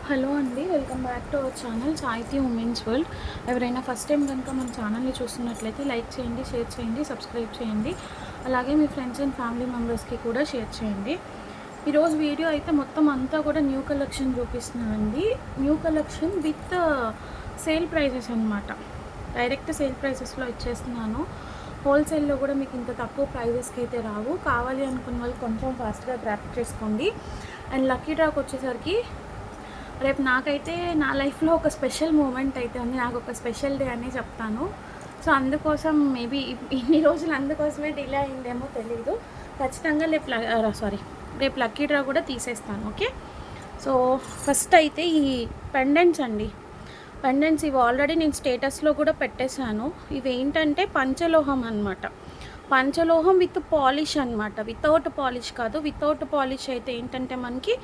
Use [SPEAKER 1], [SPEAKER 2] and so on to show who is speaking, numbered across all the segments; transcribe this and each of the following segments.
[SPEAKER 1] Hello అండి, welcome back to our channel సాహితీ women's world. ఎవరైనా ఫస్ట్ టైం కనుక మన ఛానల్ని చూస్తున్నట్లయితే లైక్ చేయండి, షేర్ చేయండి, సబ్స్క్రైబ్ చేయండి. అలాగే మీ ఫ్రెండ్స్ అండ్ ఫ్యామిలీ మెంబర్స్కి కూడా షేర్ చేయండి. ఈరోజు వీడియో అయితే మొత్తం అంతా కూడా న్యూ కలెక్షన్ చూపిస్తున్నానండి. New collection with sale prices అనమాట. డైరెక్ట్ సేల్ ప్రైజెస్లో ఇచ్చేస్తున్నాను. హోల్సేల్లో కూడా మీకు ఇంత తక్కువ ప్రైజెస్కి అయితే రావు. కావాలి అనుకున్న వాళ్ళు కొంచెం ఫాస్ట్గా గ్రాప్ చేసుకోండి. అండ్ లక్కీ డ్రాక్ వచ్చేసరికి రేపు నాకైతే నా లైఫ్లో ఒక స్పెషల్ మూమెంట్ అయితే ఉంది. నాకు ఒక స్పెషల్ డే అని చెప్తాను. సో అందుకోసం మేబీ ఇన్ని రోజులు అందుకోసమే డిలే అయిందేమో తెలీదు. ఖచ్చితంగా రేపు లక్కీ డ్రా కూడా తీసేస్తాను. ఓకే, సో ఫస్ట్ అయితే ఈ పెండెంట్స్ అండి. పెండెంట్స్ ఇవి ఆల్రెడీ నేను స్టేటస్లో కూడా పెట్టేశాను. ఇవి ఏంటంటే పంచలోహం అనమాట. పంచలోహం విత్ పాలిష్ అనమాట. వితౌట్ పాలిష్ కాదు. వితౌట్ పాలిష్ అయితే ఏంటంటే మనకి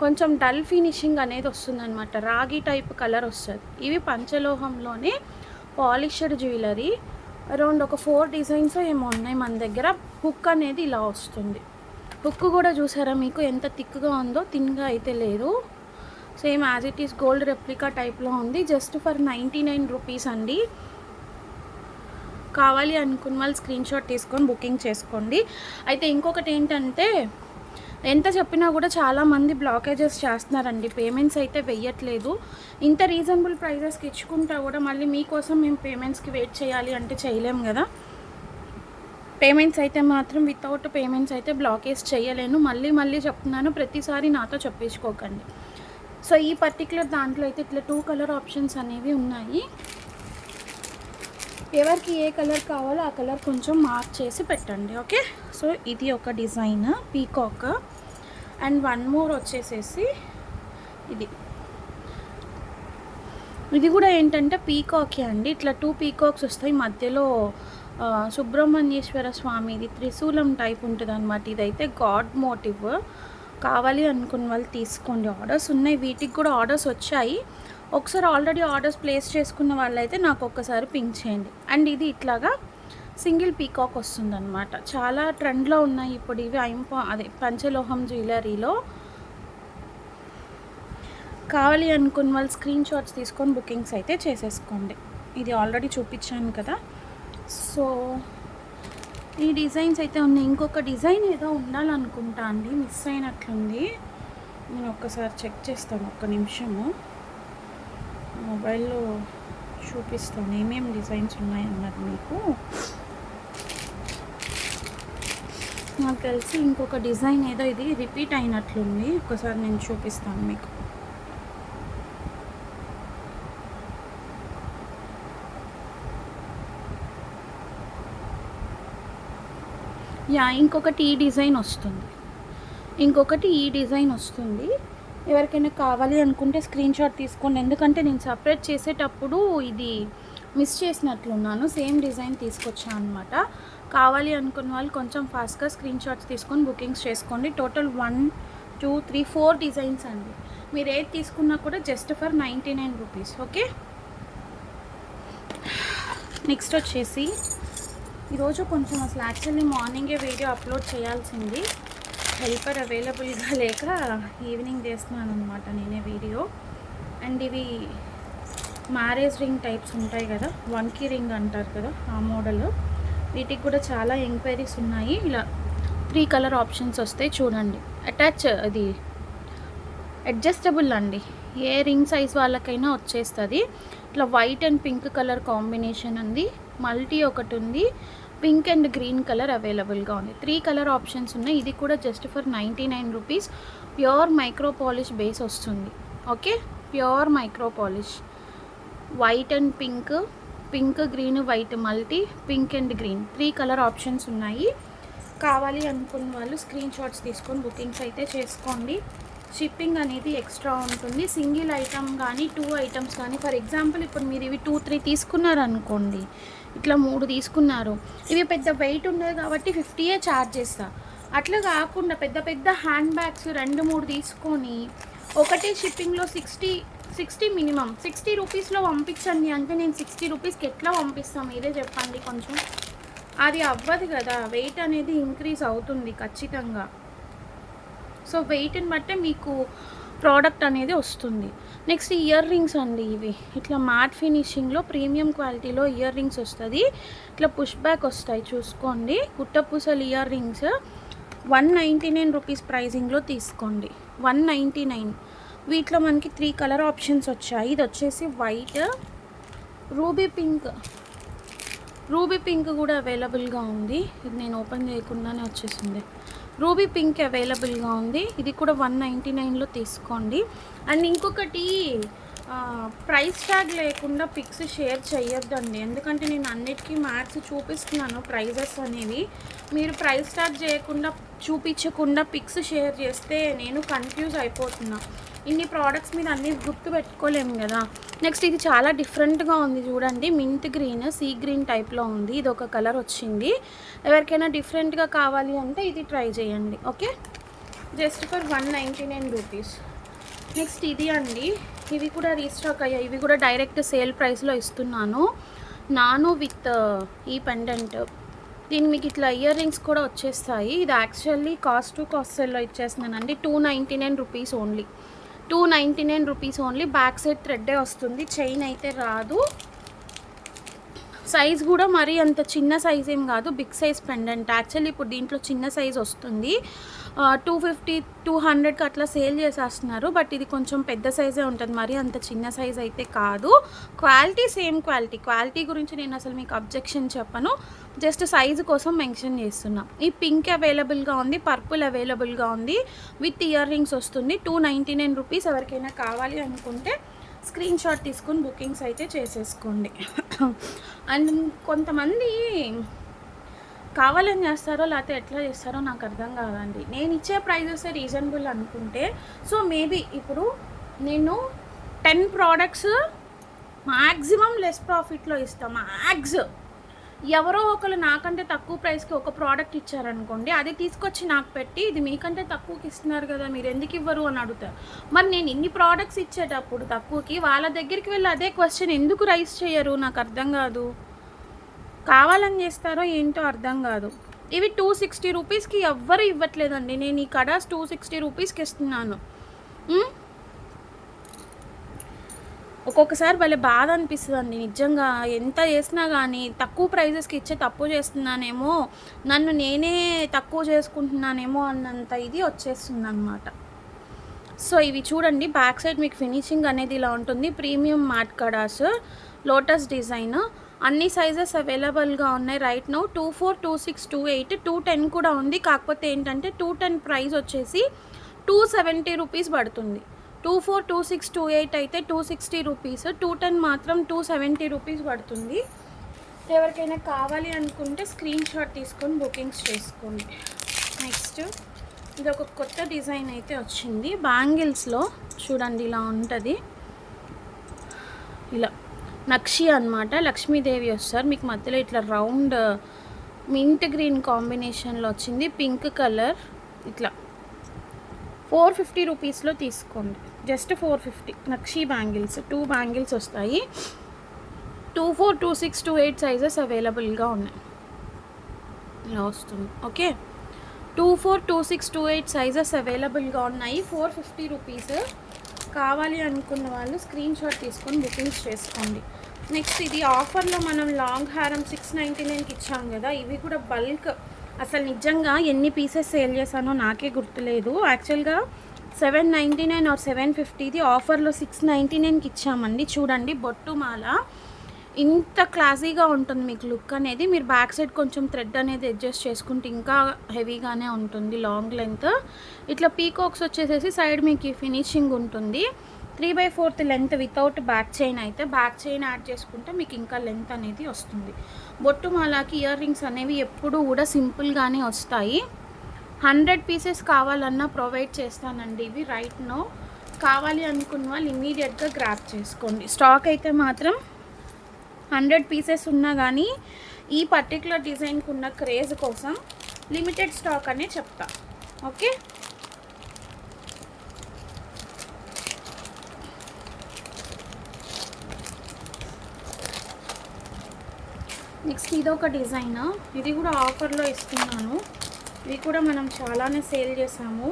[SPEAKER 1] కొంచెం డల్ ఫినిషింగ్ అనేది వస్తుందన్నమాట. రాగి టైప్ కలర్ వస్తుంది. ఇవి పంచలోహంలోనే పాలిష్డ్ జ్యువెలరీ. అరౌండ్ ఒక 4 డిజైన్స్ ఏమో ఉన్నాయి మన దగ్గర. హుక్ అనేది ఇలా వస్తుంది. హుక్ కూడా చూసారా మీకు ఎంత థిక్గా ఉందో? థిన్గా అయితే లేదు. Same as it is gold replica టైప్లో ఉంది. జస్ట్ ఫర్ 99 రూపీస్ అండి. కావాలి అనుకున్న వాళ్ళు స్క్రీన్ షాట్ తీసుకొని బుకింగ్ చేసుకోండి. అయితే ఇంకొకటి ఏంటంటే ఎంత చెప్పినా కూడా చాలామంది బ్లాకేజెస్ చేస్తున్నారండి. పేమెంట్స్ అయితే వెయ్యట్లేదు. ఇంత రీజనబుల్ ప్రైజెస్కి ఇచ్చుకుంటా కూడా మళ్ళీ మీకోసం మేము పేమెంట్స్కి వెయిట్ చేయాలి అంటే చేయలేము కదా. పేమెంట్స్ అయితే మాత్రం వితౌట్ పేమెంట్స్ అయితే బ్లాకేజ్ చేయలేను. మళ్ళీ చెప్తున్నాను, ప్రతిసారి నాతో చెప్పించుకోకండి. సో ఈ పర్టికులర్ దాంట్లో అయితే ఇట్లా 2 కలర్ ఆప్షన్స్ అనేవి ఉన్నాయి. ఎవరికి ఏ కలర్ కావాలో ఆ కలర్ కొంచెం మార్క్ చేసి పెట్టండి. ఓకే, సో ఇది ఒక design peacock. And one more వచ్చేసేసి ఇది కూడా ఏంటంటే పీకాకే అండి. ఇట్లా 2 పీకాక్స్ వస్తాయి. మధ్యలో సుబ్రహ్మణ్యేశ్వర స్వామిది త్రిశూలం టైప్ ఉంటుంది అనమాట. ఇదైతే గాడ్ మోటివ్. కావాలి అనుకున్న వాళ్ళు తీసుకోండి. ఆర్డర్స్ ఉన్నాయి, వీటికి కూడా ఆర్డర్స్ వచ్చాయి. ఒకసారి ఆల్రెడీ ఆర్డర్స్ ప్లేస్ చేసుకున్న వాళ్ళైతే నాకు ఒక్కసారి పింక్ చేయండి. అండ్ ఇది ఇట్లాగా సింగిల్ పీకాక్ వస్తుందన్నమాట. చాలా ట్రెండ్లో ఉన్నాయి ఇప్పుడు ఇవి. పంచలోహం జ్యువెలరీలో కావాలి అనుకున్న వాళ్ళు స్క్రీన్ షాట్స్ తీసుకొని బుకింగ్స్ అయితే చేసేసుకోండి. ఇది ఆల్రెడీ చూపించాను కదా. సో ఈ డిజైన్స్ అయితే ఉన్నాయి. ఇంకొక డిజైన్ ఏదో ఉండాలనుకుంటా అండి, మిస్ అయినట్లుంది. నేను ఒక్కసారి చెక్ చేస్తాను, ఒక్క నిమిషము. మొబైల్లో చూపిస్తాను ఏమేమి డిజైన్స్ ఉన్నాయన్నది మీకు. నాకు తెలిసి ఇంకొక డిజైన్ ఏదో ఇది రిపీట్ అయినట్లుంది. ఒకసారి నేను చూపిస్తాను మీకు. ఇంకొకటి ఈ డిజైన్ వస్తుంది. ఎవరికైనా కావాలి అనుకుంటే స్క్రీన్ షాట్ తీసుకోండి. ఎందుకంటే నేను సపరేట్ చేసేటప్పుడు ఇది మిస్ చేసినట్లున్నాను. సేమ్ డిజైన్ తీసుకొచ్చాను అనమాట. కావాలి అనుకున్న వాళ్ళు కొంచెం ఫాస్ట్గా స్క్రీన్ షాట్స్ తీసుకొని బుకింగ్స్ చేసుకోండి. టోటల్ 1 2 3 4 డిజైన్స్ అండి. మీరు ఏది తీసుకున్నా కూడా just for 99 rupees. Okay, next వచ్చేసి ఈరోజు కొంచెం అసలు యాక్చువల్లీ మార్నింగే వీడియో అప్లోడ్ చేయాల్సింది. హెల్పర్ అవైలబుల్గా లేక ఈవినింగ్ చేస్తున్నాను అనమాట నేనే వీడియో. అండ్ ఇవి మ్యారేజ్ రింగ్ టైప్స్ ఉంటాయి కదా, వంకీ రింగ్ అంటారు కదా, ఆ మోడల్. వీటికి కూడా చాలా ఎంక్వైరీస్ ఉన్నాయి. ఇలా 3 కలర్ ఆప్షన్స్ వస్తాయి చూడండి. అది అడ్జస్టబుల్ అండి. ఏ రింగ్ సైజ్ వాళ్ళకైనా వచ్చేస్తుంది. ఇట్లా white and pink colour combination ఉంది. మల్టీ ఒకటి ఉంది. పింక్ అండ్ గ్రీన్ కలర్ అవైలబుల్గా ఉంది. 3 కలర్ ఆప్షన్స్ ఉన్నాయి. ఇది కూడా just for 99 rupees. Pure micro polish base వస్తుంది. Okay, pure micro polish. White and pink green white multi, pink and green 3 colour options ఉన్నాయి. కావాలి అనుకున్న వాళ్ళు స్క్రీన్ షాట్స్ తీసుకొని బుకింగ్స్ అయితే చేసుకోండి. షిప్పింగ్ అనేది ఎక్స్ట్రా ఉంటుంది. సింగిల్ ఐటమ్ కానీ 2 ఐటమ్స్ కానీ, ఫర్ ఎగ్జాంపుల్ ఇప్పుడు మీరు ఇవి 2 3 తీసుకున్నారనుకోండి, ఇట్లా 3 తీసుకున్నారు, ఇవి పెద్ద వెయిట్ ఉండదు కాబట్టి 50 ఛార్జ్ చేస్తా. అట్లా కాకుండా పెద్ద హ్యాండ్ బ్యాగ్స్ 2 3 తీసుకొని ఒకటే షిప్పింగ్లో 60 మినిమం 60 రూపీస్లో పంపించండి అంటే నేను 60 రూపీస్కి ఎట్లా పంపిస్తాను మీరే చెప్పండి. కొంచెం అది అవ్వదు కదా, వెయిట్ అనేది ఇంక్రీజ్ అవుతుంది ఖచ్చితంగా. సో వెయిట్ని బట్టే మీకు ప్రోడక్ట్ అనేది వస్తుంది. నెక్స్ట్ ఇయర్ రింగ్స్ అండి. ఇవి ఇట్లా మ్యాట్ ఫినిషింగ్లో ప్రీమియం క్వాలిటీలో ఇయర్ రింగ్స్ వస్తుంది. ఇట్లా పుష్ బ్యాక్ వస్తాయి చూసుకోండి. గుట్టపూసలు ఇయర్ రింగ్స్ 199 రూపీస్ ప్రైజింగ్లో తీసుకోండి. 199. వీటిలో మనకి 3 కలర్ ఆప్షన్స్ వచ్చాయి. ఇది వచ్చేసి వైట్, రూబీ పింక్ కూడా అవైలబుల్గా ఉంది. ఇది నేను ఓపెన్ చేయకుండానే వచ్చేసింది. రూబీ పింక్ అవైలబుల్గా ఉంది. ఇది కూడా 199లో తీసుకోండి. అండ్ ఇంకొకటి, ప్రైస్ ట్యాగ్ లేకుండా పిక్స్ షేర్ చేయొద్దండి. ఎందుకంటే నేను అన్నిటికీ మ్యాక్స్ చూపిస్తున్నాను ప్రైజెస్ అనేవి. మీరు ప్రైస్ ట్యాగ్ చేయకుండా చూపించకుండా పిక్స్ షేర్ చేస్తే నేను కన్ఫ్యూజ్ అయిపోతున్నా. ఇన్ని ప్రోడక్ట్స్ మీద అన్నీ గుర్తు పెట్టుకోలేము కదా. నెక్స్ట్ ఇది చాలా డిఫరెంట్గా ఉంది చూడండి. మింట్ గ్రీన్, సీ గ్రీన్ టైప్లో ఉంది. ఇది ఒక కలర్ వచ్చింది. ఎవరికైనా డిఫరెంట్గా కావాలి అంటే ఇది ట్రై చేయండి. Okay, just for 199 rupees. Next ఇది అండి. ఇవి కూడా రీస్టాక్ అయ్యాయి. ఇవి కూడా డైరెక్ట్ సేల్ ప్రైస్లో ఇస్తున్నాను. నాను విత్ ఈ పెండెంట్. దీన్ని మీకు ఇట్లా ఇయర్ రింగ్స్ కూడా వచ్చేస్తాయి. ఇది యాక్చువల్లీ కాస్ట్ టు కాస్ట్ సేల్లో ఇచ్చేస్తున్నానండి. 299 rupees only. 299 rupees only. Back side థ్రెడ్డే వస్తుంది, చైన్ అయితే రాదు. సైజ్ కూడా మరీ అంత చిన్న సైజ్ ఏం కాదు, బిగ్ సైజ్ పెండెంట్. యాక్చువల్లీ ఇప్పుడు దీంట్లో చిన్న సైజ్ వస్తుంది. 250, 200కి అట్లా సేల్ చేసేస్తున్నారు. బట్ ఇది కొంచెం పెద్ద సైజే ఉంటుంది, మరీ అంత చిన్న సైజ్ అయితే కాదు. క్వాలిటీ సేమ్ క్వాలిటీ గురించి నేను అసలు మీకు అబ్జెక్షన్ చెప్పను, జస్ట్ సైజు కోసం మెన్షన్ చేస్తున్నా. ఈ పింక్ అవైలబుల్గా ఉంది, పర్పుల్ అవైలబుల్గా ఉంది, విత్ ఇయర్ రింగ్స్ వస్తుంది. 299 రూపీస్. ఎవరికైనా కావాలి అనుకుంటే స్క్రీన్ షాట్ తీసుకొని బుకింగ్స్ అయితే చేసేసుకోండి. అండ్ కొంతమంది కావాలని చేస్తారో లేకపోతే ఎట్లా చేస్తారో నాకు అర్థం కాదండి. నేను ఇచ్చే ప్రైజెస్ రీజనబుల్ అనుకుంటే, సో మేబీ ఇప్పుడు నేను 10 ప్రోడక్ట్స్ మ్యాక్సిమం లెస్ ప్రాఫిట్లో ఇస్తాను. ఎవరో ఒకరు నాకంటే తక్కువ ప్రైస్కి ఒక ప్రోడక్ట్ ఇచ్చారనుకోండి, అది తీసుకొచ్చి నాకు పెట్టి ఇది మీకంటే తక్కువకి ఇస్తున్నారు కదా, మీరు ఎందుకు ఇవ్వరు అని అడుగుతారు. మరి నేను ఇన్ని ప్రోడక్ట్స్ ఇచ్చేటప్పుడు తక్కువకి వాళ్ళ దగ్గరికి వెళ్ళి అదే క్వశ్చన్ ఎందుకు రైస్ చేయరు? నాకు అర్థం కాదు. కావాలని చేస్తారో ఏంటో అర్థం కాదు. ఇవి 260 రూపీస్కి ఎవ్వరు ఇవ్వట్లేదండి. నేను ఈ కడాస్ 260 రూపీస్కి ఇస్తున్నాను. ఒక్కొక్కసారి భలే బాధ అనిపిస్తుంది అండి నిజంగా. ఎంత చేసినా కానీ తక్కువ ప్రైజెస్కి ఇచ్చే తప్పు చేస్తున్నానేమో, నన్ను నేనే తక్కువ చేసుకుంటున్నానేమో అన్నంత ఇది వచ్చేస్తుంది అనమాట. సో ఇవి చూడండి, బ్యాక్ సైడ్ మీకు ఫినిషింగ్ అనేది ఇలా ఉంటుంది. Premium matte kadas, lotus design. అన్ని సైజెస్ అవైలబుల్గా ఉన్నాయి రైట్ నౌ. 24, 26, 28, 210 కూడా ఉంది. కాకపోతే ఏంటంటే 210 ప్రైస్ వచ్చేసి 270 రూపీస్ పడుతుంది. 24, 26, 28 అయితే 260 రూపీస్, 210 మాత్రం 270 రూపీస్ పడుతుంది. ఎవరికైనా కావాలి అనుకుంటే స్క్రీన్ షాట్ తీసుకొని బుకింగ్స్ చేసుకోండి. నెక్స్ట్ ఇది ఒక కొత్త డిజైన్ అయితే వచ్చింది. బ్యాంగిల్స్లో చూడండి ఇలా ఉంటుంది. ఇలా నక్షి అనమాట, లక్ష్మీదేవి వస్తారు. మీకు మధ్యలో ఇట్లా రౌండ్ మింట్ గ్రీన్ కాంబినేషన్లో వచ్చింది. Pink colour. ఇట్లా 450 రూపీస్లో తీసుకోండి. జస్ట్ 450. నక్షి బ్యాంగిల్స్ 2 బ్యాంగిల్స్ వస్తాయి. 24, 26, 28 సైజెస్ అవైలబుల్గా ఉన్నాయి. ఇలా వస్తుంది. ఓకే, 24, 26, 28 సైజెస్ అవైలబుల్గా ఉన్నాయి. 450 రూపీస్. కావాలి అనుకున్న వాళ్ళు స్క్రీన్ షాట్ తీసుకొని బుకింగ్స్ చేసుకోండి. నెక్స్ట్ ఇది ఆఫర్లో మనం లాంగ్ హారం 699కి ఇచ్చాం కదా. ఇవి కూడా బల్క్. అసలు నిజంగా ఎన్ని పీసెస్ సేల్ చేశానో నాకే గుర్తులేదు. యాక్చువల్గా 799 ఆర్ 750ది ఆఫర్లో 699కి ఇచ్చామండి. చూడండి, బొట్టు మాల ఇంత క్లాసీగా ఉంటుంది మీకు లుక్ అనేది. మీరు బ్యాక్ సైడ్ కొంచెం థ్రెడ్ అనేది అడ్జస్ట్ చేసుకుంటే ఇంకా హెవీగానే ఉంటుంది. లాంగ్ లెంత్ ఇట్లా పీకాక్స్ వచ్చేసేసి సైడ్ మీకు ఫినిషింగ్ ఉంటుంది. 3/4 లెంత్ వితౌట్ బ్యాక్ చైన్. అయితే బ్యాక్ చైన్ యాడ్ చేసుకుంటే మీకు ఇంకా లెంత్ అనేది వస్తుంది. బొట్టు మాలకి ఇయర్ రింగ్స్ అనేవి ఎప్పుడు కూడా సింపుల్గానే వస్తాయి. 100 పీసెస్ కావాలన్నా ప్రొవైడ్ చేస్తానండి. ఇవి రైట్ నో. కావాలి అనుకున్న వాళ్ళు ఇమీడియట్గా గ్రాప్ చేసుకోండి. స్టాక్ అయితే మాత్రం 100 పీసెస్ ఉన్నా కానీ ఈ పర్టికులర్ డిజైన్కి ఉన్న క్రేజ్ కోసం లిమిటెడ్ స్టాక్ అనే చెప్తా. ఓకే, నెక్స్ట్ ఇదొక డిజైన్. ఇది కూడా ఆఫర్లో ఇస్తున్నాను. ఇవి కూడా మనం చాలానే సేల్ చేసాము.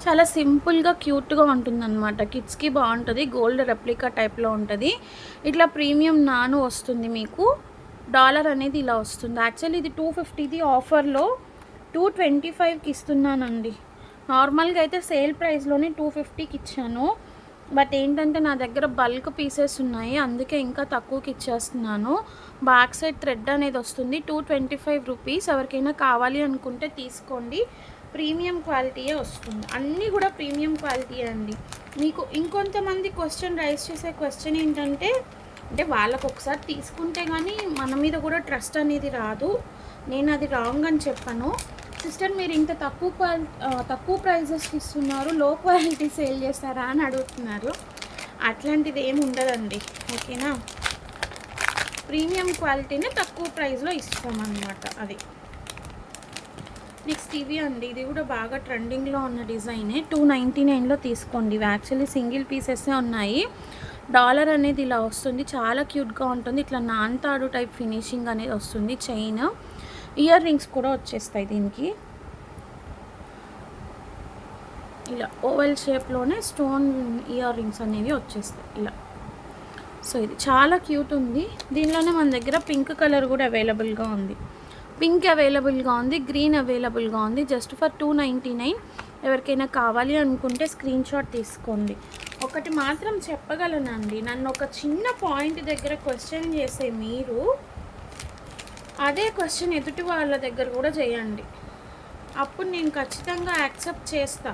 [SPEAKER 1] చాలా సింపుల్గా క్యూట్గా ఉంటుందన్నమాట. కిడ్స్కి బాగుంటుంది. గోల్డ్ రెప్లికా టైప్లో ఉంటుంది. ఇట్లా ప్రీమియం నాను వస్తుంది మీకు. డాలర్ అనేది ఇలా వస్తుంది. యాక్చువల్లీ ఇది 250ది ఆఫర్లో 225కి ఇస్తున్నానండి. నార్మల్గా అయితే సేల్ ప్రైస్లోనే 250కి ఇచ్చాను. బట్ ఏంటంటే నా దగ్గర బల్క్ పీసెస్ ఉన్నాయి, అందుకే ఇంకా తక్కువకి ఇచ్చేస్తున్నాను. బ్యాక్ సైడ్ థ్రెడ్ అనేది వస్తుంది. 225 రూపీస్. ఎవరికైనా కావాలి అనుకుంటే తీసుకోండి. ప్రీమియం క్వాలిటీయే వస్తుంది. అన్నీ కూడా ప్రీమియం క్వాలిటీయే అండి. మీకు ఇంకొంతమంది క్వశ్చన్ రైజ్ చేసే క్వశ్చన్ ఏంటంటే, అంటే వాళ్ళకు ఒకసారి తీసుకుంటే కానీ మన మీద కూడా ట్రస్ట్ అనేది రాదు. నేను అది రాంగ్ అని చెప్పాను. సిస్టర్ మీరు ఇంత తక్కువ ప్రైజెస్కి ఇస్తున్నారు, లో క్వాలిటీ సేల్ చేస్తారా అని అడుగుతున్నారు. అట్లాంటిది ఏమి ఉండదండి, ఓకేనా. ప్రీమియం క్వాలిటీనే తక్కువ ప్రైస్లో ఇస్తామన్నమాట. అది నెక్స్ట్ ఇవి అండి. ఇది కూడా బాగా ట్రెండింగ్లో ఉన్న డిజైనే. 299లో తీసుకోండి. ఇవి యాక్చువల్లీ సింగిల్ పీసెస్సే ఉన్నాయి. డాలర్ అనేది ఇలా వస్తుంది. చాలా క్యూట్గా ఉంటుంది. ఇట్లా నాన్తాడు టైప్ ఫినిషింగ్ అనేది వస్తుంది. చైన్, ఇయర్ రింగ్స్ కూడా వచ్చేస్తాయి దీనికి. ఇలా ఓవెల్ షేప్లోనే స్టోన్ ఇయర్ రింగ్స్ అనేవి వచ్చేస్తాయి ఇలా. సో ఇది చాలా క్యూట్ ఉంది. దీనిలోనే మన దగ్గర పింక్ కలర్ కూడా అవైలబుల్గా ఉంది. పింక్ అవైలబుల్గా ఉంది, గ్రీన్ అవైలబుల్గా ఉంది. Just for 299. ఎవరికైనా కావాలి అనుకుంటే స్క్రీన్ షాట్ తీసుకోండి. ఒకటి మాత్రం చెప్పగలనండి, నన్ను ఒక చిన్న పాయింట్ దగ్గర క్వశ్చన్ చేసే మీరు అదే క్వశ్చన్ ఎదుటి వాళ్ళ దగ్గర కూడా చేయండి. అప్పుడు నేను ఖచ్చితంగా యాక్సెప్ట్ చేస్తా.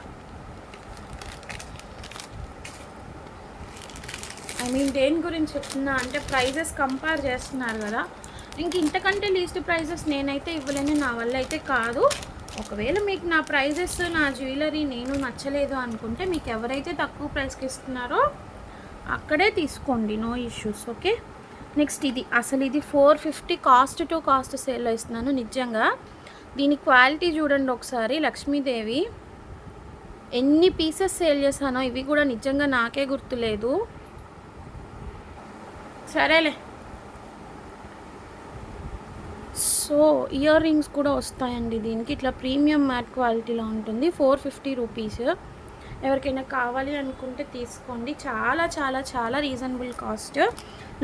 [SPEAKER 1] దేని గురించి చెప్తున్నా అంటే, ప్రైజెస్ కంపేర్ చేస్తున్నారు కదా, ఇంతకంటే లీస్ట్ ప్రైజెస్ నేనైతే ఇవ్వలేను, నా వల్ల అయితే కాదు. ఒకవేళ మీకు నా ప్రైజెస్, నా జ్యువెలరీ నేను నచ్చలేదు అనుకుంటే, మీకు ఎవరైతే తక్కువ ప్రైస్కి ఇస్తున్నారో అక్కడే తీసుకోండి, నో ఇష్యూస్, ఓకే. నెక్స్ట్ ఇది అసలు ఇది 450 కాస్ట్ టు కాస్ట్ సేల్లో ఇస్తున్నాను. నిజంగా దీని క్వాలిటీ చూడండి ఒకసారి. లక్ష్మీదేవి ఎన్ని పీసెస్ సేల్ చేశానో ఇవి కూడా నిజంగా నాకే గుర్తులేదు. సరేలే. సో ఇయర్ రింగ్స్ కూడా వస్తాయండి దీనికి. ఇట్లా ప్రీమియం మ్యాట్ క్వాలిటీలో ఉంటుంది. 450 రూపీస్. ఎవరికైనా కావాలి అనుకుంటే తీసుకోండి. చాలా చాలా చాలా రీజనబుల్ కాస్ట్.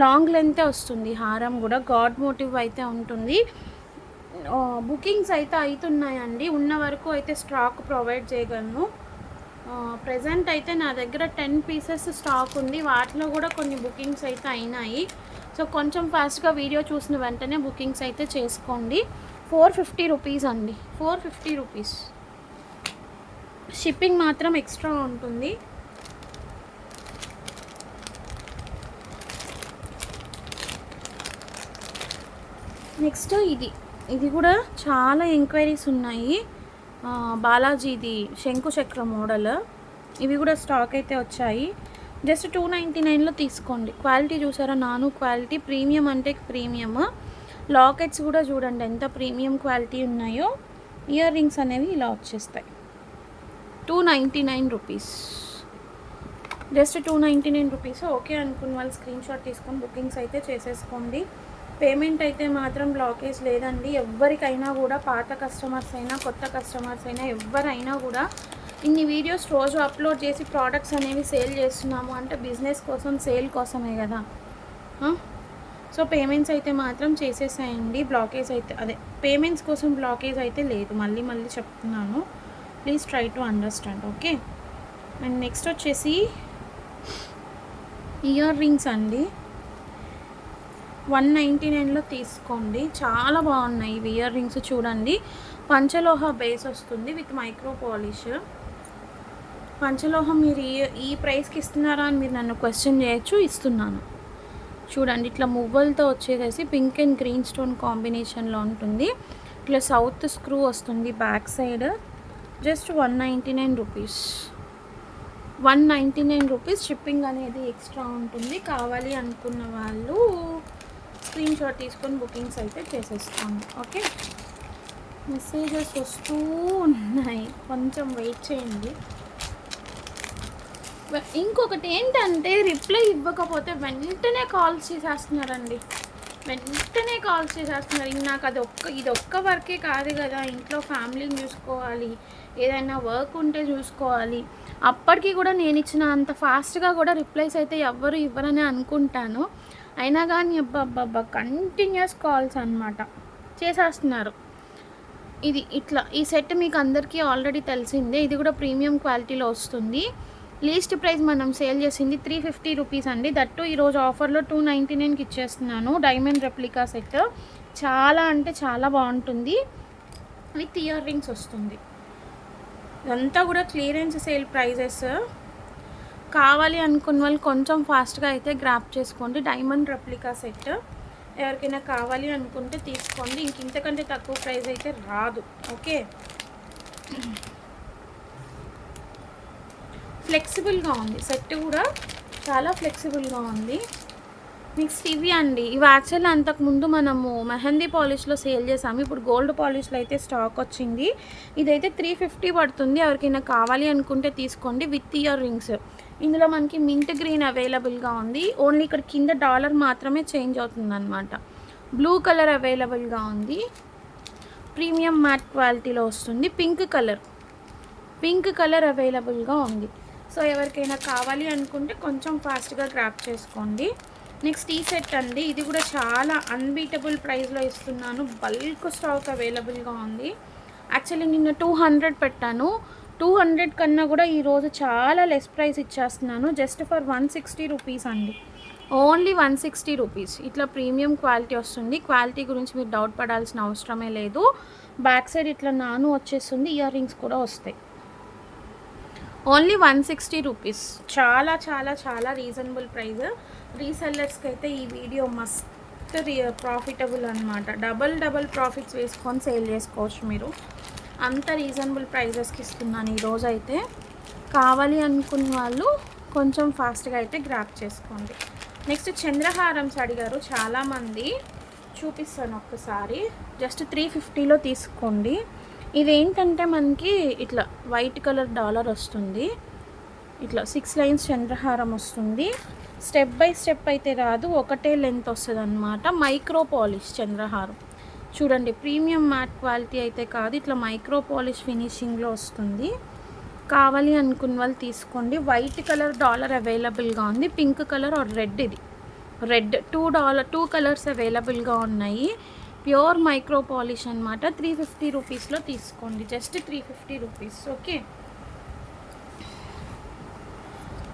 [SPEAKER 1] లాంగ్ లెంతే వస్తుంది. హారం కూడా గాడ్ మోటివ్ అయితే ఉంటుంది. బుకింగ్స్ అయితే అవుతున్నాయండి. ఉన్న వరకు అయితే స్టాక్ ప్రొవైడ్ చేయగలను. ప్రజెంట్ అయితే నా దగ్గర 10 పీసెస్ స్టాక్ ఉంది. వాటిలో కూడా కొన్ని బుకింగ్స్ అయితే అయినాయి. సో కొంచెం ఫాస్ట్గా వీడియో చూసిన వెంటనే బుకింగ్స్ అయితే చేసుకోండి. 450 రూపీస్ అండి. 450 రూపీస్. షిప్పింగ్ మాత్రం ఎక్స్ట్రా ఉంటుంది. నెక్స్ట్ ఇది కూడా చాలా ఎంక్వైరీస్ ఉన్నాయి. బాలాజీది శంకు చక్ర మోడల్. ఇవి కూడా స్టాక్ అయితే వచ్చాయి. జస్ట్ 299లో తీసుకోండి. క్వాలిటీ చూసారా, నాను క్వాలిటీ. ప్రీమియం అంటే ప్రీమియం. లాకెట్స్ కూడా చూడండి ఎంత ప్రీమియం క్వాలిటీ ఉన్నాయో. ఇయర్ రింగ్స్ అనేవి ఇలా వచ్చేస్తాయి. 299 రూపీస్. Just 299 rupees. ఓకే అనుకున్న వాళ్ళు స్క్రీన్ షాట్ తీసుకొని బుకింగ్స్ అయితే చేసేసుకోండి. పేమెంట్ అయితే మాత్రం బ్లాకేజ్ లేదండి. ఎవరికైనా కూడా, పాత కస్టమర్స్ అయినా కొత్త కస్టమర్స్ అయినా ఎవరైనా కూడా, ఇన్ని వీడియోస్ రోజు అప్లోడ్ చేసి ప్రోడక్ట్స్ అనేవి సేల్ చేస్తున్నాము అంటే బిజినెస్ కోసం, సేల్ కోసమే కదా. సో పేమెంట్స్ అయితే మాత్రం చేసేసాయండి. బ్లాకేజ్ అయితే పేమెంట్స్ కోసం బ్లాకేజ్ అయితే లేదు. మళ్ళీ చెప్తున్నాను, please try to understand, okay. And next వచ్చేసి ఇయర్ రింగ్స్ అండి. 199లో తీసుకోండి. చాలా బాగున్నాయి ఇవి ఇయర్ రింగ్స్. చూడండి, పంచలోహ బేస్ వస్తుంది విత్ మైక్రో పాలిష్. పంచలోహం మీరు ఈ ప్రైస్కి ఇస్తున్నారా అని మీరు నన్ను క్వశ్చన్ చేయొచ్చు. ఇస్తున్నాను. చూడండి, ఇట్లా మువ్వలతో వచ్చేసేసి పింక్ అండ్ గ్రీన్ స్టోన్ కాంబినేషన్లో ఉంటుంది. ఇట్లా సౌత్ స్క్రూ వస్తుంది back side. Just 199 rupees. 199 rupees. Shipping అనేది ఎక్స్ట్రా ఉంటుంది. కావాలి అనుకున్న వాళ్ళు స్క్రీన్ షాట్ తీసుకొని బుకింగ్స్ అయితే చేసేస్తాము, ఓకే. మెసేజెస్ వస్తూ ఉన్నాయి, కొంచెం వెయిట్ చేయండి. ఇంకొకటి ఏంటంటే, రిప్లై ఇవ్వకపోతే వెంటనే కాల్స్ చేసేస్తున్నారండి. నాకు ఇది ఒక్క వర్కే కాదు కదా, ఇంట్లో ఫ్యామిలీని చూసుకోవాలి, ఏదైనా వర్క్ ఉంటే చూసుకోవాలి. అప్పటికి కూడా నేను ఇచ్చిన అంత ఫాస్ట్గా కూడా రిప్లైస్ అయితే ఎవ్వరు ఇవ్వరని అనుకుంటాను. అయినా కానీ అబ్బబ్బబ్బా కంటిన్యూస్ కాల్స్ అనమాట చేసేస్తున్నారు. ఇది ఇట్లా ఈ సెట్ మీకు అందరికీ ఆల్రెడీ తెలిసిందే. ఇది కూడా ప్రీమియం క్వాలిటీలో వస్తుంది. లీస్ట్ ప్రైస్ మనం సేల్ చేసింది 350 రూపీస్ అండి. దట్టు ఈరోజు ఆఫర్లో 299కి ఇచ్చేస్తున్నాను. డైమండ్ రెప్లికా సెట్ చాలా అంటే చాలా బాగుంటుంది. విత్ ఇయర్ రింగ్స్ వస్తుంది. ఇదంతా కూడా క్లియరెన్స్ సేల్ ప్రైజెస్. కావాలి అనుకున్న వాళ్ళు కొంచెం ఫాస్ట్గా అయితే గ్రాప్ చేసుకోండి. డైమండ్ రెప్లికా సెట్ ఎవరికైనా కావాలి అనుకుంటే తీసుకోండి. ఇంతకంటే తక్కువ ప్రైస్ అయితే రాదు. ఓకే, ఫ్లెక్సిబుల్గా ఉంది సెట్ కూడా, చాలా ఫ్లెక్సిబుల్గా ఉంది. నెక్స్ట్ ఇవి అండి. ఇవి యాక్చువల్లీ అంతకుముందు మనము మెహందీ పాలిష్లో సేల్ చేసాము. ఇప్పుడు గోల్డ్ పాలిష్లో అయితే స్టాక్ వచ్చింది. ఇదైతే 350 పడుతుంది. ఎవరికైనా కావాలి అనుకుంటే తీసుకోండి. With ear rings. ఇందులో మనకి మింట్ గ్రీన్ అవైలబుల్గా ఉంది. ఓన్లీ ఇక్కడ కింద డాలర్ మాత్రమే చేంజ్ అవుతుందన్నమాట. బ్లూ కలర్ అవైలబుల్గా ఉంది. ప్రీమియం మ్యాట్ క్వాలిటీలో వస్తుంది. పింక్ కలర్ అవైలబుల్గా ఉంది. సో ఎవరికైనా కావాలి అనుకుంటే కొంచెం ఫాస్ట్గా గ్రాప్ చేసుకోండి. నెక్స్ట్ ఈ సెట్ అండి. ఇది కూడా చాలా అన్బీటబుల్ ప్రైస్లో ఇస్తున్నాను. బల్క్ స్టాక్ అవైలబుల్గా ఉంది. యాక్చువల్లీ నిన్న 200 పెట్టాను. 200 కన్నా కూడా ఈరోజు చాలా లెస్ ప్రైస్ ఇచ్చేస్తున్నాను. జస్ట్ ఫర్ 160 రూపీస్ అండి. Only 160 rupees. ఇట్లా ప్రీమియం క్వాలిటీ వస్తుంది. క్వాలిటీ గురించి మీరు డౌట్ పడాల్సిన అవసరమే లేదు. బ్యాక్ సైడ్ ఇట్లా నాను వచ్చేస్తుంది. ఇయర్ రింగ్స్ కూడా వస్తాయి. Only 160 rupees. చాలా చాలా చాలా రీజనబుల్ ప్రైస్. రీసెల్లర్స్కి అయితే ఈ వీడియో మస్త్ ప్రాఫిటబుల్ అనమాట. డబల్ ప్రాఫిట్స్ వేసుకొని సేల్ చేసుకోవచ్చు మీరు. అంత రీజనబుల్ ప్రైజెస్కి ఇస్తున్నాను ఈరోజు అయితే. కావాలి అనుకున్న వాళ్ళు కొంచెం ఫాస్ట్గా అయితే గ్రాప్ చేసుకోండి. నెక్స్ట్ చంద్రహారమ్స్ అడిగారు చాలామంది. చూపిస్తాను ఒక్కసారి. జస్ట్ 350లో తీసుకోండి. ఇదేంటంటే మనకి ఇట్లా వైట్ కలర్ డాలర్ వస్తుంది. ఇట్లా 6 లైన్స్ చంద్రహారం వస్తుంది. స్టెప్ బై స్టెప్ అయితే రాదు, ఒకటే లెంత్ వస్తుంది అన్నమాట. మైక్రో పాలిష్ చంద్రహారం చూడండి. ప్రీమియం మ్యాట్ క్వాలిటీ అయితే కాదు, ఇట్లా మైక్రో పాలిష్ ఫినిషింగ్లో వస్తుంది. కావాలి అనుకున్న వాళ్ళు తీసుకోండి. వైట్ కలర్ డాలర్ అవైలబుల్గా ఉంది. Pink colour or red. ఇది రెడ్ 2 కలర్స్ అవైలబుల్గా ఉన్నాయి. ప్యూర్ మైక్రో పాలిష్ అనమాట. 350 రూపీస్లో తీసుకోండి. Just 350 rupees. ఓకే,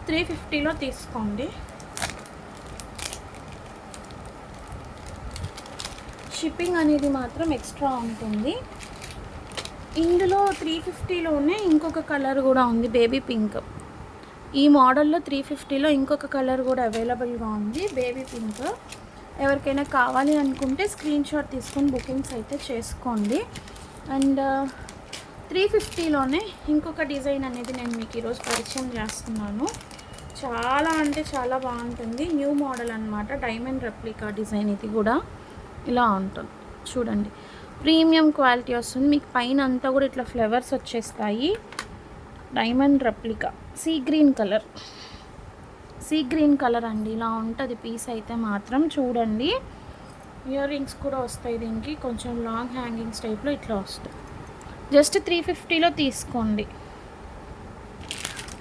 [SPEAKER 1] 350లో తీసుకోండి. షిప్పింగ్ అనేది మాత్రం ఎక్స్ట్రా ఉంటుంది. ఇందులో 350లోనే ఇంకొక కలర్ కూడా ఉంది, బేబీ పింక్. ఈ మోడల్లో 350లో ఇంకొక కలర్ కూడా అవైలబుల్గా ఉంది, బేబీ పింక్. ఎవరికైనా కావాలి అనుకుంటే స్క్రీన్ షాట్ తీసుకొని బుకింగ్స్ అయితే చేసుకోండి. అండ్ 350లోనే ఇంకొక డిజైన్ అనేది నేను మీకు ఈరోజు పరిచయం చేస్తున్నాను. చాలా అంటే చాలా బాగుంటుంది. న్యూ మోడల్ అనమాట. Diamond replica design. ఇది కూడా ఇలా ఉంటుంది చూడండి. ప్రీమియం క్వాలిటీ వస్తుంది. మీకు పైన అంతా కూడా ఇట్లా ఫ్లవర్స్ వచ్చేస్తాయి. Diamond replica sea green colour అండి. ఇలా ఉంటుంది పీస్ అయితే మాత్రం. చూడండి, ఇయర్ రింగ్స్ కూడా వస్తాయి దీనికి. కొంచెం లాంగ్ హ్యాంగింగ్స్ టైప్లో ఇట్లా వస్తాయి. జస్ట్ 350లో తీసుకోండి.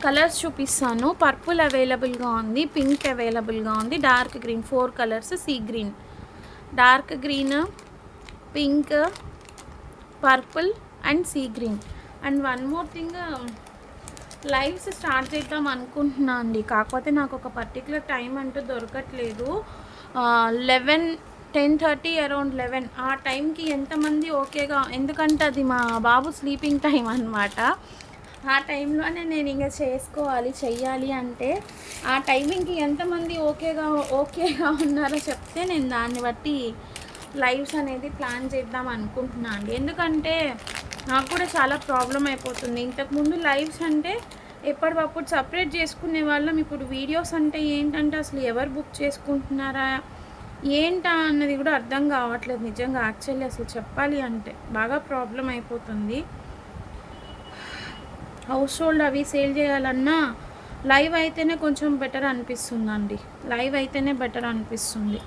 [SPEAKER 1] కలర్స్ చూపిస్తాను. పర్పుల్ అవైలబుల్గా ఉంది, పింక్ అవైలబుల్గా ఉంది, dark green. 4 colours. Sea green, dark green, pink, purple and sea green. And one more thing, lives start చేద్దాం అనుకుంటున్నా అండి. కాకపోతే నాకు ఒక పర్టికులర్ టైం అంటూ దొరకట్లేదు. 10:30 అరౌండ్ 11 ఆ టైంకి ఎంతమంది ఓకేగా, ఎందుకంటే అది మా బాబు స్లీపింగ్ టైం అనమాట. ఆ టైంలోనే నేను ఇంకా చెయ్యాలి అంటే ఆ టైమింగ్కి ఎంతమంది ఓకేగా ఉన్నారో చెప్తే నేను దాన్ని బట్టి లైవ్స్ అనేది ప్లాన్ చేద్దాం అనుకుంటున్నాను అండి. ఎందుకంటే నాకు కూడా చాలా ప్రాబ్లం అయిపోతుంది. ఇంతకుముందు లైవ్స్ అంటే ఎప్పటికప్పుడు సపరేట్ చేసుకునే వాళ్ళం. ఇప్పుడు వీడియోస్ అంటే ఏంటంటే అసలు ఎవరు బుక్ చేసుకుంటున్నారా ఏంటా అన్నది కూడా అర్థం కావట్లేదు నిజంగా. యాక్చువల్లీ అసలు చెప్పాలి అంటే బాగా ప్రాబ్లం అయిపోతుంది. హౌస్ హోల్డ్ అవి సేల్ చేయాలన్నా లైవ్ అయితేనే కొంచెం బెటర్ అనిపిస్తుందండి. లైవ్ అయితేనే బెటర్ అనిపిస్తుంది.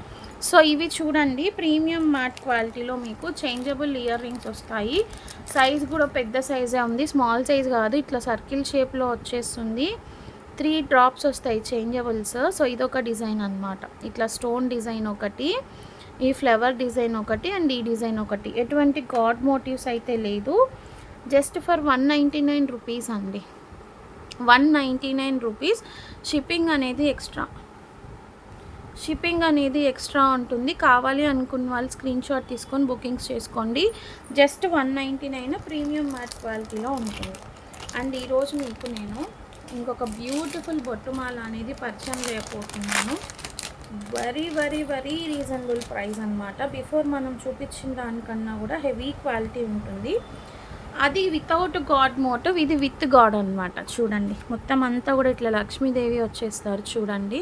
[SPEAKER 1] సో ఇవి చూడండి, ప్రీమియం మ్యాట్ క్వాలిటీలో మీకు చేంజబుల్ ఇయర్ రింగ్స్ వస్తాయి. సైజ్ కూడా పెద్ద సైజే ఉంది, స్మాల్ సైజ్ కాదు. ఇట్లా సర్కిల్ షేప్లో వచ్చేస్తుంది. 3 డ్రాప్స్ వస్తాయి చేంజబుల్స్. సో ఇదొక డిజైన్ అనమాట. ఇట్లా స్టోన్ డిజైన్ ఒకటి, ఈ ఫ్లవర్ డిజైన్ ఒకటి, అండ్ ఈ డిజైన్ ఒకటి. ఎటువంటి గాడ్ మోటివ్స్ అయితే లేదు. జస్ట్ ఫర్ 199 రూపీస్ అండి. 199 రూపీస్. షిప్పింగ్ అనేది ఎక్స్ట్రా ఉంటుంది. కావాలి అనుకున్న వాళ్ళు స్క్రీన్ షాట్ తీసుకొని బుకింగ్స్ చేసుకోండి. జస్ట్ 199 ప్రీమియం మ్యాట్ క్వాలిటీలో ఉంటుంది. అండ్ ఈరోజు మీకు నేను ఇంకొక బ్యూటిఫుల్ బొట్టుమాల అనేది పరిచయం చేయబోతున్నాను. Very very very reasonable price అనమాట. బిఫోర్ మనం చూపించిన దానికన్నా కూడా హెవీ క్వాలిటీ ఉంటుంది. అది వితౌట్ గాడ్ మోటివ్, ఇది విత్ గాడ్ అనమాట. చూడండి, మొత్తం అంతా కూడా ఇట్లా లక్ష్మీదేవి వచ్చేస్తారు చూడండి.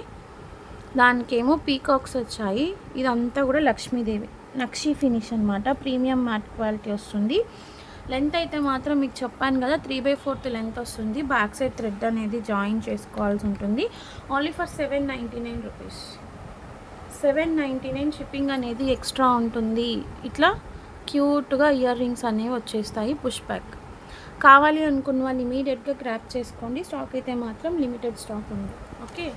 [SPEAKER 1] దానికేమో పీకాక్స్ వచ్చాయి. ఇదంతా కూడా లక్ష్మీదేవి నక్షి ఫినిష్ అనమాట. ప్రీమియం మ్యాట్ క్వాలిటీ వస్తుంది. లెంత్ అయితే మాత్రం మీకు చెప్పాను కదా, 3/4 లెంత్ వస్తుంది. బ్యాక్ సైడ్ థ్రెడ్ అనేది జాయిన్ చేసుకోవాల్సి ఉంటుంది. Only for 799 rupees. 799. షిప్పింగ్ అనేది ఎక్స్ట్రా ఉంటుంది. ఇట్లా క్యూట్గా ఇయర్ రింగ్స్ అనేవి వచ్చేస్తాయి. Push back. కావాలి అనుకున్న వాళ్ళు ఇమీడియట్గా గ్రాప్ చేసుకోండి. స్టాక్ అయితే మాత్రం లిమిటెడ్ స్టాక్ ఉంది. ఓకే,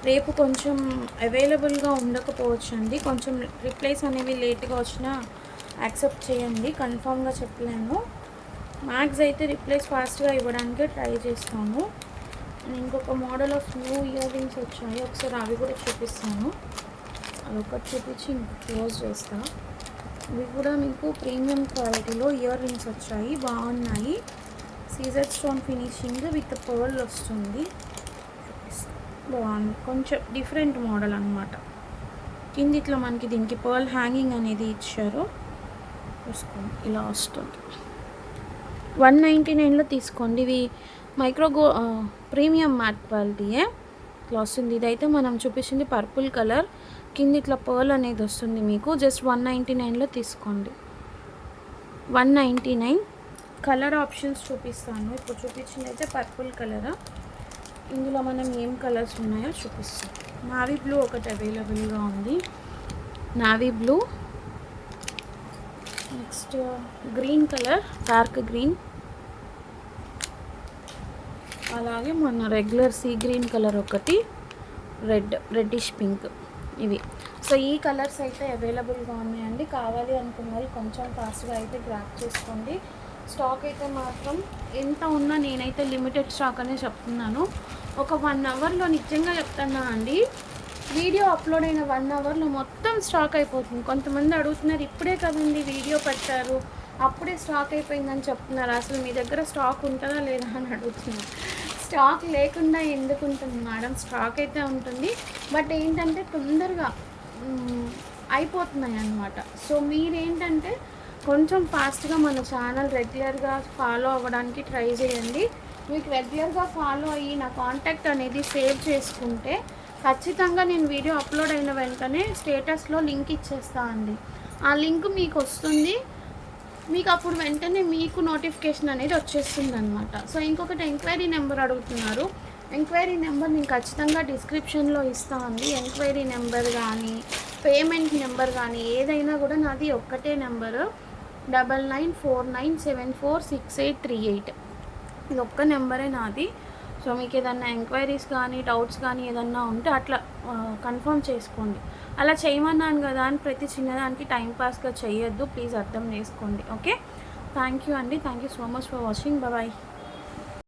[SPEAKER 1] రేపు కొంచెం అవైలబుల్గా ఉండకపోవచ్చు అండి. కొంచెం రిప్లైస్ అనేవి లేట్గా వచ్చినా యాక్సెప్ట్ చేయండి. కన్ఫామ్గా చెప్పలేను. మ్యాక్స్ అయితే రిప్లైస్ ఫాస్ట్గా ఇవ్వడానికి ట్రై చేస్తాను. ఇంకొక model of new ear rings వచ్చాయి, ఒకసారి అవి కూడా చూపిస్తాను. అదొకటి చూపించి క్లోజ్ చేస్తాను. ఇవి కూడా మీకు ప్రీమియం క్వాలిటీలో ఇయర్ రింగ్స్ వచ్చాయి, బాగున్నాయి. సీజర్ స్టోన్ ఫినిషింగ్ విత్ పర్ల్ వస్తుంది. బాగుంది, కొంచెం డిఫరెంట్ మోడల్ అనమాట. కింద ఇట్లా మనకి దీనికి పర్ల్ హ్యాంగింగ్ అనేది ఇచ్చారు. చూసుకోండి, ఇలా వస్తుంది. 199లో తీసుకోండి. ఇవి ప్రీమియం మ్యాట్ క్వాలిటీయే ఇట్లా వస్తుంది. ఇదైతే మనం చూపించింది పర్పుల్ కలర్, కింద ఇట్లా పర్ల్ అనేది వస్తుంది మీకు. జస్ట్ 199లో తీసుకోండి. 199. కలర్ ఆప్షన్స్ చూపిస్తాను. ఇప్పుడు చూపించింది అయితే పర్పుల్ కలర్. ఇందులో మనం ఏం కలర్స్ ఉన్నాయో చూపిస్తాం. నావీ బ్లూ ఒకటి అవైలబుల్గా ఉంది. Navy blue, next green colour, dark green, అలాగే మన రెగ్యులర్ సీ గ్రీన్ కలర్ ఒకటి, రెడ్డిష్ పింక్. ఇవి సో ఈ కలర్స్ అయితే అవైలబుల్గా ఉన్నాయండి. కావాలి అనుకున్న వాళ్ళు కొంచెం ఫాస్ట్గా అయితే గ్రాప్ చేసుకోండి. స్టాక్ అయితే మాత్రం ఎంత ఉన్నా నేనైతే లిమిటెడ్ స్టాక్ అనే చెప్తున్నాను. ఒక 1 అవర్లో నిజంగా చెప్తున్నా అండి, వీడియో అప్లోడ్ అయిన 1 అవర్లో మొత్తం స్టాక్ అయిపోతుంది. కొంతమంది అడుగుతున్నారు, ఇప్పుడే కదండి వీడియో పెట్టారు, అప్పుడే స్టాక్ అయిపోయిందని చెప్తున్నారు. అసలు మీ దగ్గర స్టాక్ ఉంటుందా లేదా అని అడుగుతున్నారు. స్టాక్ లేకుండా ఎందుకు ఉంటుంది మేడం? స్టాక్ అయితే ఉంటుంది, బట్ ఏంటంటే తొందరగా అయిపోతున్నాయి అన్నమాట. సో మీరేంటంటే కొంచెం ఫాస్ట్గా మన ఛానల్ రెగ్యులర్గా ఫాలో అవ్వడానికి ట్రై చేయండి. మీకు రెగ్యులర్గా ఫాలో అయ్యి నా కాంటాక్ట్ అనేది సేవ్ చేసుకుంటే ఖచ్చితంగా నేను వీడియో అప్లోడ్ అయిన వెంటనే స్టేటస్లో లింక్ ఇచ్చేస్తా అండి. ఆ లింక్ మీకు వస్తుంది, మీకు అప్పుడు వెంటనే మీకు నోటిఫికేషన్ అనేది వచ్చేస్తుంది అనమాట. సో ఇంకొకటి ఎంక్వైరీ నెంబర్ అడుగుతున్నారు. ఎంక్వైరీ నెంబర్ నేను ఖచ్చితంగా డిస్క్రిప్షన్లో ఇస్తాను. ఎంక్వైరీ నెంబర్ కానీ పేమెంట్ నెంబర్ కానీ ఏదైనా కూడా నాది ఒక్కటే నెంబరు, 9949746838. ఇది ఒక్క నెంబరే నాది. సో మీకు ఏదన్నా ఎంక్వైరీస్ కానీ డౌట్స్ కానీ ఏదన్నా ఉంటే అట్లా కన్ఫర్మ్ చేసుకోండి. అలా చేయమన్నాను కదా అని ప్రతి చిన్నదానికి టైంపాస్గా చేయొద్దు, ప్లీజ్ అర్థం చేసుకోండి. ఓకే, థ్యాంక్ యూ అండి. Thank you so much for watching. Bye.